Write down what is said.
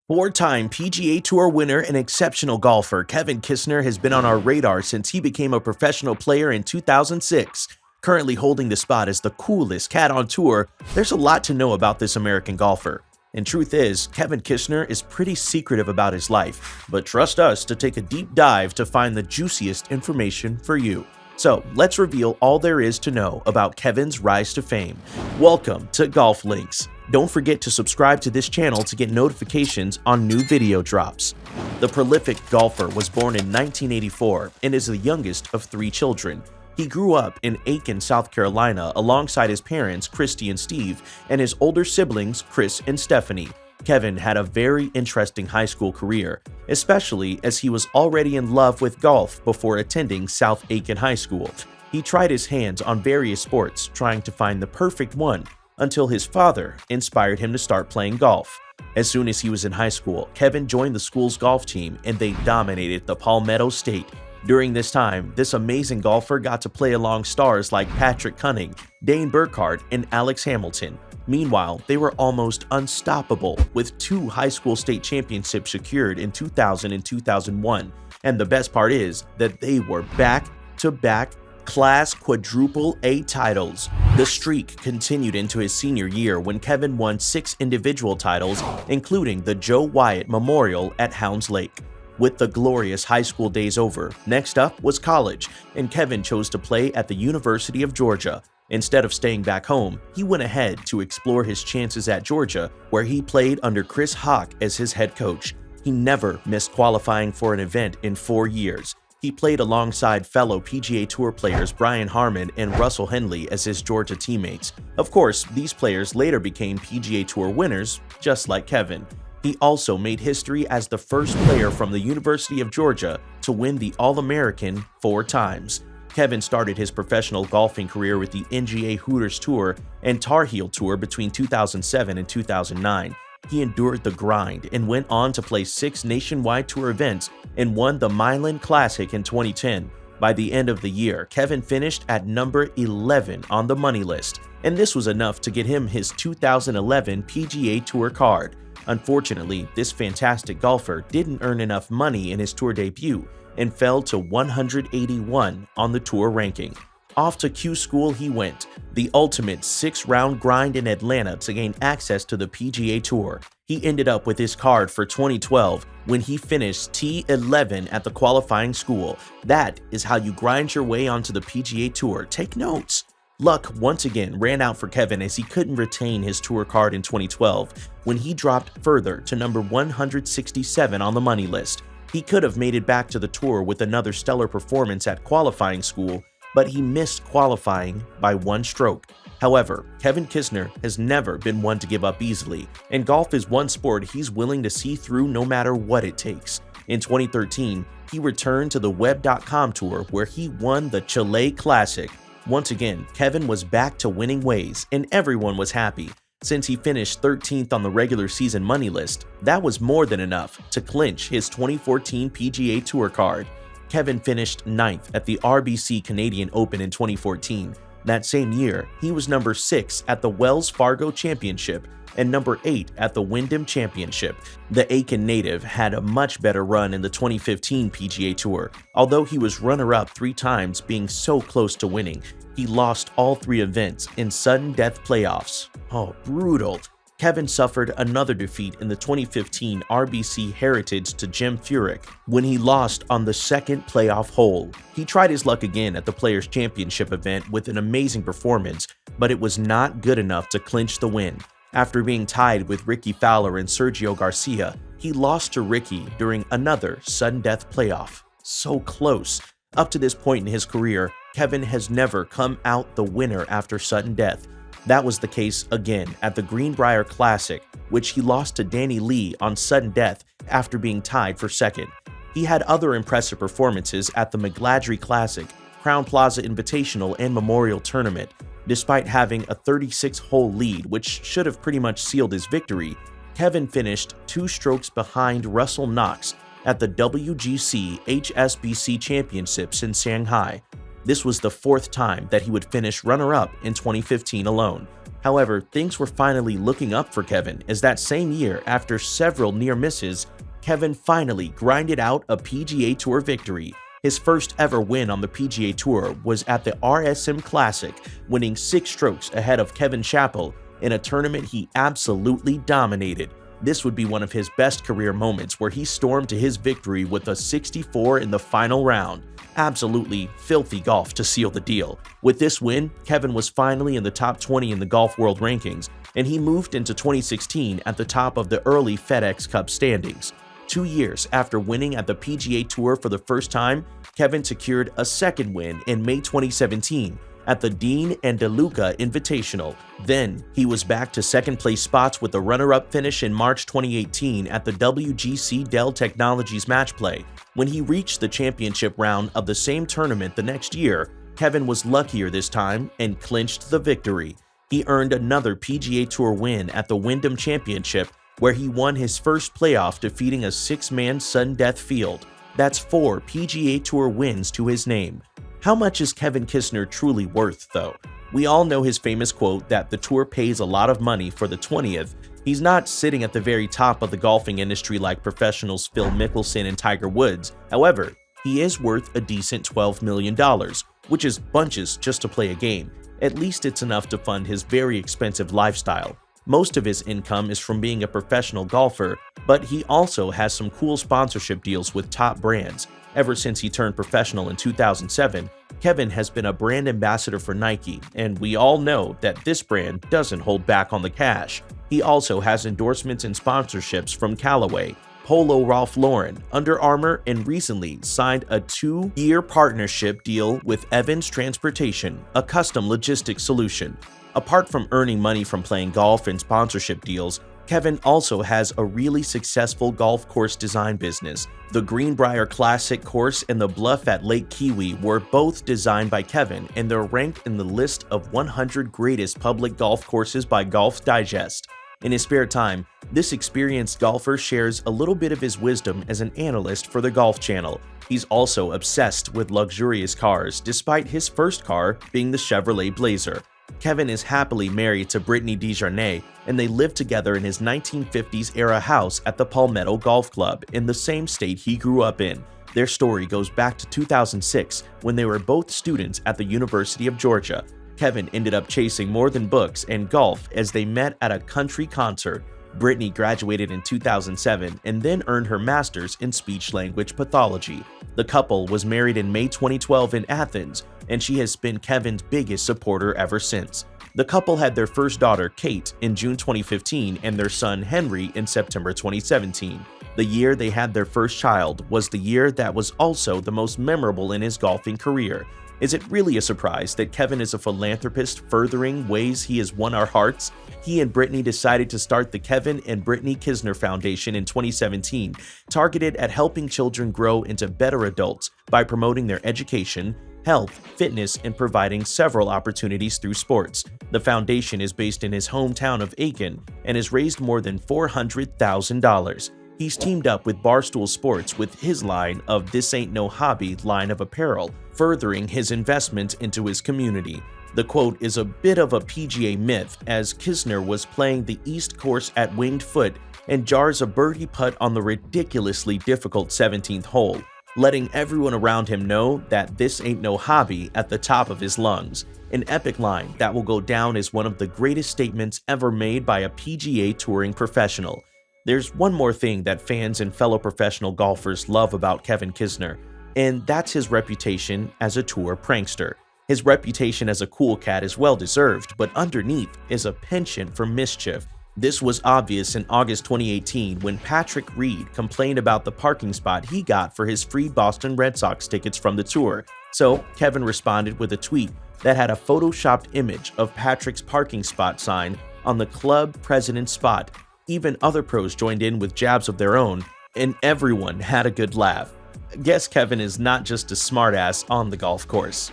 Four-time PGA Tour winner and exceptional golfer Kevin Kisner has been on our radar since he became a professional player in 2006. Currently holding the spot as the coolest cat on tour, there's a lot to know about this American golfer. And truth is, Kevin Kisner is pretty secretive about his life, but trust us to take a deep dive to find the juiciest information for you. So let's reveal all there is to know about Kevin's rise to fame. Welcome to Golf Links. Don't forget to subscribe to this channel to get notifications on new video drops. The prolific golfer was born in 1984 and is the youngest of three children. He grew up in Aiken, South Carolina alongside his parents, Christy and Steve, and his older siblings, Chris and Stephanie. Kevin had a very interesting high school career, especially as he was already in love with golf before attending South Aiken High School. He tried his hands on various sports, trying to find the perfect one, until his father inspired him to start playing golf. As soon as he was in high school, Kevin joined the school's golf team and they dominated the Palmetto State. During this time, this amazing golfer got to play along stars like Patrick Cunning, Dane Burkhardt, and Alex Hamilton. Meanwhile, they were almost unstoppable, with two high school state championships secured in 2000 and 2001. And the best part is that they were back-to-back Class quadruple A titles. The streak continued into his senior year when Kevin won 6 individual titles, including the Joe Wyatt Memorial at Hounds Lake. With the glorious high school days over, next up was college, and Kevin chose to play at the University of Georgia. Instead of staying back home, he went ahead to explore his chances at Georgia, where he played under Chris Hawk as his head coach. He never missed qualifying for an event in 4 years. He played alongside fellow PGA Tour players Brian Harman and Russell Henley as his Georgia teammates. Of course, these players later became PGA Tour winners, just like Kevin. He also made history as the first player from the University of Georgia to win the All-American 4 times. Kevin started his professional golfing career with the NGA Hooters Tour and Tar Heel Tour between 2007 and 2009. He endured the grind and went on to play 6 nationwide tour events and won the Milan Classic in 2010. By the end of the year, Kevin finished at number 11 on the money list, and this was enough to get him his 2011 PGA Tour card. Unfortunately, this fantastic golfer didn't earn enough money in his tour debut and fell to 181 on the tour ranking. Off to Q School he went, the ultimate 6-round grind in Atlanta to gain access to the PGA Tour. He ended up with his card for 2012 when he finished T11 at the qualifying school. That is how you grind your way onto the PGA Tour. Take notes. Luck once again ran out for Kevin as he couldn't retain his tour card in 2012 when he dropped further to number 167 on the money list. He could have made it back to the tour with another stellar performance at qualifying school, but he missed qualifying by 1 stroke. However, Kevin Kisner has never been one to give up easily, and golf is one sport he's willing to see through no matter what it takes. In 2013, he returned to the Web.com Tour where he won the Chile Classic. Once again, Kevin was back to winning ways, and everyone was happy. Since he finished 13th on the regular season money list, that was more than enough to clinch his 2014 PGA Tour card. Kevin finished 9th at the RBC Canadian Open in 2014. That same year, he was number 6 at the Wells Fargo Championship and number 8 at the Wyndham Championship. The Aiken native had a much better run in the 2015 PGA Tour. Although he was runner-up 3 times, being so close to winning, he lost all 3 events in sudden death playoffs. Oh, brutal. Kevin suffered another defeat in the 2015 RBC Heritage to Jim Furyk when he lost on the 2nd playoff hole. He tried his luck again at the Players' Championship event with an amazing performance, but it was not good enough to clinch the win. After being tied with Ricky Fowler and Sergio Garcia, he lost to Ricky during another sudden death playoff. So close. Up to this point in his career, Kevin has never come out the winner after sudden death. That was the case again at the Greenbrier Classic, which he lost to Danny Lee on sudden death after being tied for 2nd. He had other impressive performances at the McGladrey Classic, Crown Plaza Invitational, and Memorial Tournament. Despite having a 36-hole lead, which should have pretty much sealed his victory, Kevin finished 2 strokes behind Russell Knox at the WGC HSBC Championships in Shanghai. This was the 4th time that he would finish runner-up in 2015 alone. However, things were finally looking up for Kevin, as that same year, after several near misses, Kevin finally grinded out a PGA Tour victory. His first ever win on the PGA Tour was at the RSM Classic, winning 6 strokes ahead of Kevin Chappell in a tournament he absolutely dominated. This would be one of his best career moments, where he stormed to his victory with a 64 in the final round. Absolutely filthy golf to seal the deal. With this win, Kevin was finally in the top 20 in the Golf World Rankings, and he moved into 2016 at the top of the early FedEx Cup standings. 2 years after winning at the PGA Tour for the first time, Kevin secured a second win in May 2017 at the Dean and DeLuca Invitational. Then, he was back to second-place spots with a runner-up finish in March 2018 at the WGC Dell Technologies Match Play. When he reached the championship round of the same tournament the next year, Kevin was luckier this time and clinched the victory. He earned another PGA Tour win at the Wyndham Championship, where he won his first playoff, defeating a 6-man sudden death field. That's 4 PGA Tour wins to his name. How much is Kevin Kisner truly worth, though? We all know his famous quote that the tour pays a lot of money for the 20th. He's not sitting at the very top of the golfing industry like professionals Phil Mickelson and Tiger Woods. However, he is worth a decent $12 million, which is bunches just to play a game. At least it's enough to fund his very expensive lifestyle. Most of his income is from being a professional golfer, but he also has some cool sponsorship deals with top brands. Ever since he turned professional in 2007, Kevin has been a brand ambassador for Nike, and we all know that this brand doesn't hold back on the cash. He also has endorsements and sponsorships from Callaway, Polo Ralph Lauren, Under Armour, and recently signed a 2-year partnership deal with Evans Transportation, a custom logistics solution. Apart from earning money from playing golf and sponsorship deals, Kevin also has a really successful golf course design business. The Greenbrier Classic course and the Bluff at Lake Kiwi were both designed by Kevin, and they're ranked in the list of 100 greatest public golf courses by Golf Digest. In his spare time, this experienced golfer shares a little bit of his wisdom as an analyst for the Golf Channel. He's also obsessed with luxurious cars, despite his first car being the Chevrolet Blazer. Kevin is happily married to Brittany Desjardins, and they live together in his 1950s-era house at the Palmetto Golf Club in the same state he grew up in. Their story goes back to 2006, when they were both students at the University of Georgia. Kevin ended up chasing more than books and golf as they met at a country concert. Brittany graduated in 2007 and then earned her master's in speech-language pathology. The couple was married in May 2012 in Athens, and she has been Kevin's biggest supporter ever since. The couple had their first daughter, Kate, in June 2015 and their son, Henry, in September 2017. The year they had their first child was the year that was also the most memorable in his golfing career. Is it really a surprise that Kevin is a philanthropist furthering ways he has won our hearts? He and Brittany decided to start the Kevin and Brittany Kisner Foundation in 2017, targeted at helping children grow into better adults by promoting their education, health, fitness, and providing several opportunities through sports. The foundation is based in his hometown of Aiken and has raised more than $400,000. He's teamed up with Barstool Sports with his line of This Ain't No Hobby line of apparel, furthering his investment into his community. The quote is a bit of a PGA myth, as Kisner was playing the East Course at Winged Foot and jars a birdie putt on the ridiculously difficult 17th hole, letting everyone around him know that this ain't no hobby at the top of his lungs. An epic line that will go down as one of the greatest statements ever made by a PGA touring professional. There's one more thing that fans and fellow professional golfers love about Kevin Kisner, and that's his reputation as a tour prankster. His reputation as a cool cat is well deserved, but underneath is a penchant for mischief. This was obvious in August 2018 when Patrick Reed complained about the parking spot he got for his free Boston Red Sox tickets from the tour. So Kevin responded with a tweet that had a photoshopped image of Patrick's parking spot sign on the club president's spot. Even other pros joined in with jabs of their own, and everyone had a good laugh. Guess Kevin is not just a smartass on the golf course.